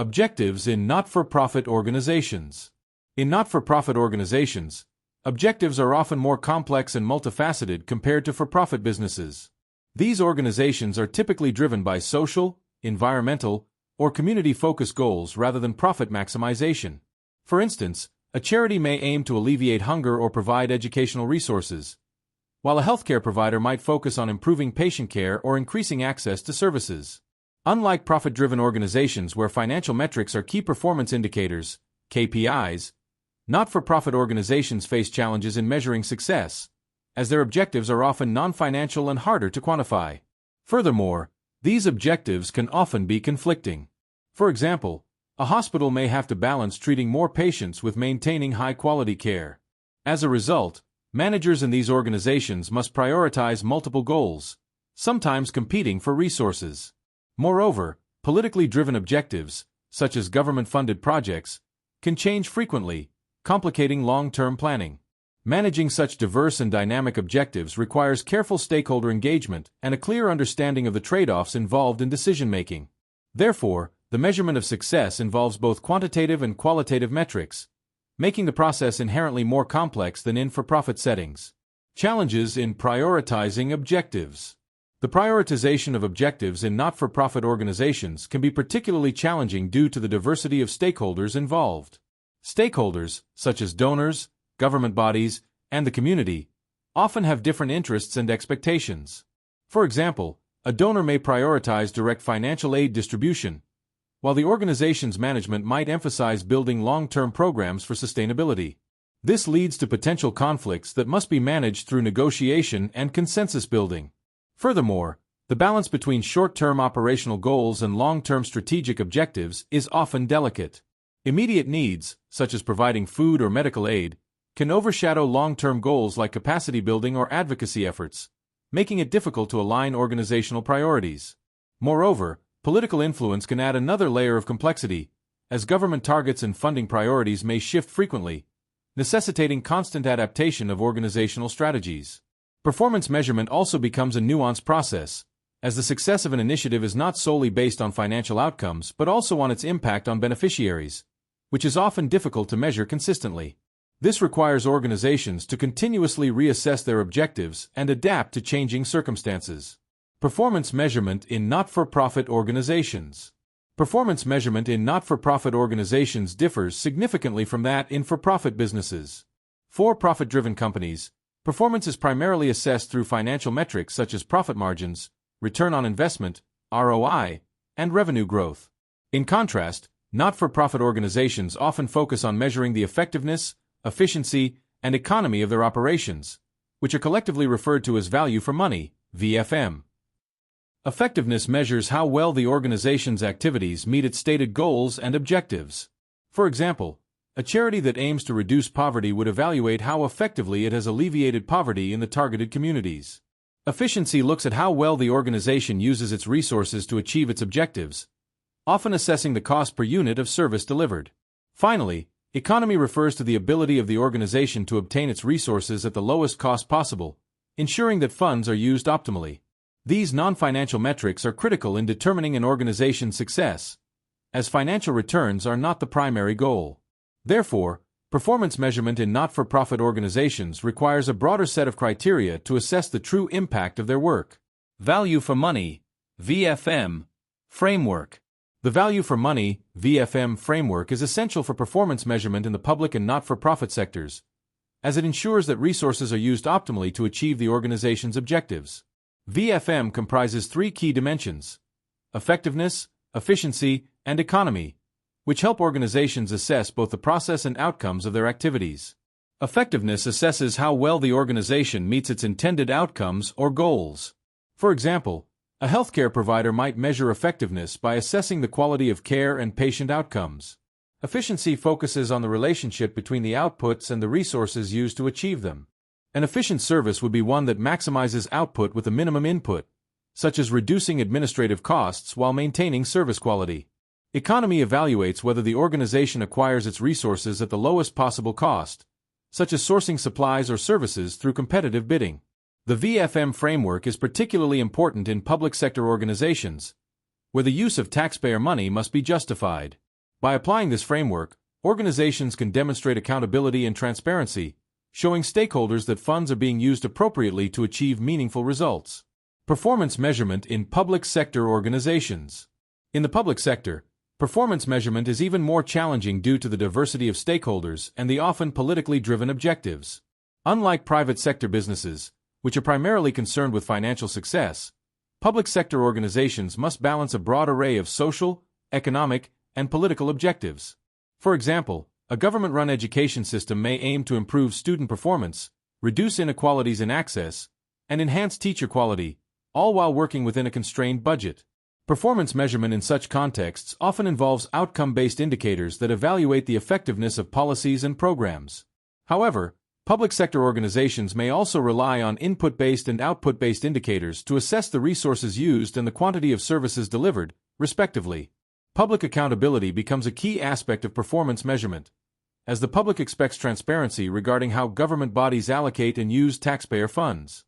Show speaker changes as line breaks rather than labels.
Objectives in not-for-profit organizations. In not-for-profit organizations, objectives are often more complex and multifaceted compared to for-profit businesses. These organizations are typically driven by social, environmental, or community-focused goals rather than profit maximization. For instance, a charity may aim to alleviate hunger or provide educational resources, while a healthcare provider might focus on improving patient care or increasing access to services. Unlike profit-driven organizations where financial metrics are key performance indicators, KPIs, not-for-profit organizations face challenges in measuring success, as their objectives are often non-financial and harder to quantify. Furthermore, these objectives can often be conflicting. For example, a hospital may have to balance treating more patients with maintaining high-quality care. As a result, managers in these organizations must prioritize multiple goals, sometimes competing for resources. Moreover, politically driven objectives, such as government-funded projects, can change frequently, complicating long-term planning. Managing such diverse and dynamic objectives requires careful stakeholder engagement and a clear understanding of the trade-offs involved in decision-making. Therefore, the measurement of success involves both quantitative and qualitative metrics, making the process inherently more complex than in for-profit settings. Challenges in prioritizing objectives. The prioritization of objectives in not-for-profit organizations can be particularly challenging due to the diversity of stakeholders involved. Stakeholders, such as donors, government bodies, and the community, often have different interests and expectations. For example, a donor may prioritize direct financial aid distribution, while the organization's management might emphasize building long-term programs for sustainability. This leads to potential conflicts that must be managed through negotiation and consensus building. Furthermore, the balance between short-term operational goals and long-term strategic objectives is often delicate. Immediate needs, such as providing food or medical aid, can overshadow long-term goals like capacity building or advocacy efforts, making it difficult to align organizational priorities. Moreover, political influence can add another layer of complexity, as government targets and funding priorities may shift frequently, necessitating constant adaptation of organizational strategies. Performance measurement also becomes a nuanced process, as the success of an initiative is not solely based on financial outcomes but also on its impact on beneficiaries, which is often difficult to measure consistently. This requires organizations to continuously reassess their objectives and adapt to changing circumstances. Performance measurement in not-for-profit organizations. Performance measurement in not-for-profit organizations differs significantly from that in for-profit businesses. For profit-driven companies, performance is primarily assessed through financial metrics such as profit margins, return on investment, ROI, and revenue growth. In contrast, not-for-profit organizations often focus on measuring the effectiveness, efficiency, and economy of their operations, which are collectively referred to as value for money, VFM. Effectiveness measures how well the organization's activities meet its stated goals and objectives. For example, a charity that aims to reduce poverty would evaluate how effectively it has alleviated poverty in the targeted communities. Efficiency looks at how well the organization uses its resources to achieve its objectives, often assessing the cost per unit of service delivered. Finally, economy refers to the ability of the organization to obtain its resources at the lowest cost possible, ensuring that funds are used optimally. These non-financial metrics are critical in determining an organization's success, as financial returns are not the primary goal. Therefore, performance measurement in not-for-profit organizations requires a broader set of criteria to assess the true impact of their work. Value for money, VFM, framework. The value for money, VFM framework is essential for performance measurement in the public and not-for-profit sectors, as it ensures that resources are used optimally to achieve the organization's objectives. VFM comprises three key dimensions: effectiveness, efficiency, and economy, which help organizations assess both the process and outcomes of their activities. Effectiveness assesses how well the organization meets its intended outcomes or goals. For example, a healthcare provider might measure effectiveness by assessing the quality of care and patient outcomes. Efficiency focuses on the relationship between the outputs and the resources used to achieve them. An efficient service would be one that maximizes output with a minimum input, such as reducing administrative costs while maintaining service quality. Economy evaluates whether the organization acquires its resources at the lowest possible cost, such as sourcing supplies or services through competitive bidding. The VFM framework is particularly important in public sector organizations, where the use of taxpayer money must be justified. By applying this framework, organizations can demonstrate accountability and transparency, showing stakeholders that funds are being used appropriately to achieve meaningful results. Performance measurement in public sector organizations. In the public sector, performance measurement is even more challenging due to the diversity of stakeholders and the often politically driven objectives. Unlike private sector businesses, which are primarily concerned with financial success, public sector organizations must balance a broad array of social, economic, and political objectives. For example, a government-run education system may aim to improve student performance, reduce inequalities in access, and enhance teacher quality, all while working within a constrained budget. Performance measurement in such contexts often involves outcome-based indicators that evaluate the effectiveness of policies and programs. However, public sector organizations may also rely on input-based and output-based indicators to assess the resources used and the quantity of services delivered, respectively. Public accountability becomes a key aspect of performance measurement, as the public expects transparency regarding how government bodies allocate and use taxpayer funds.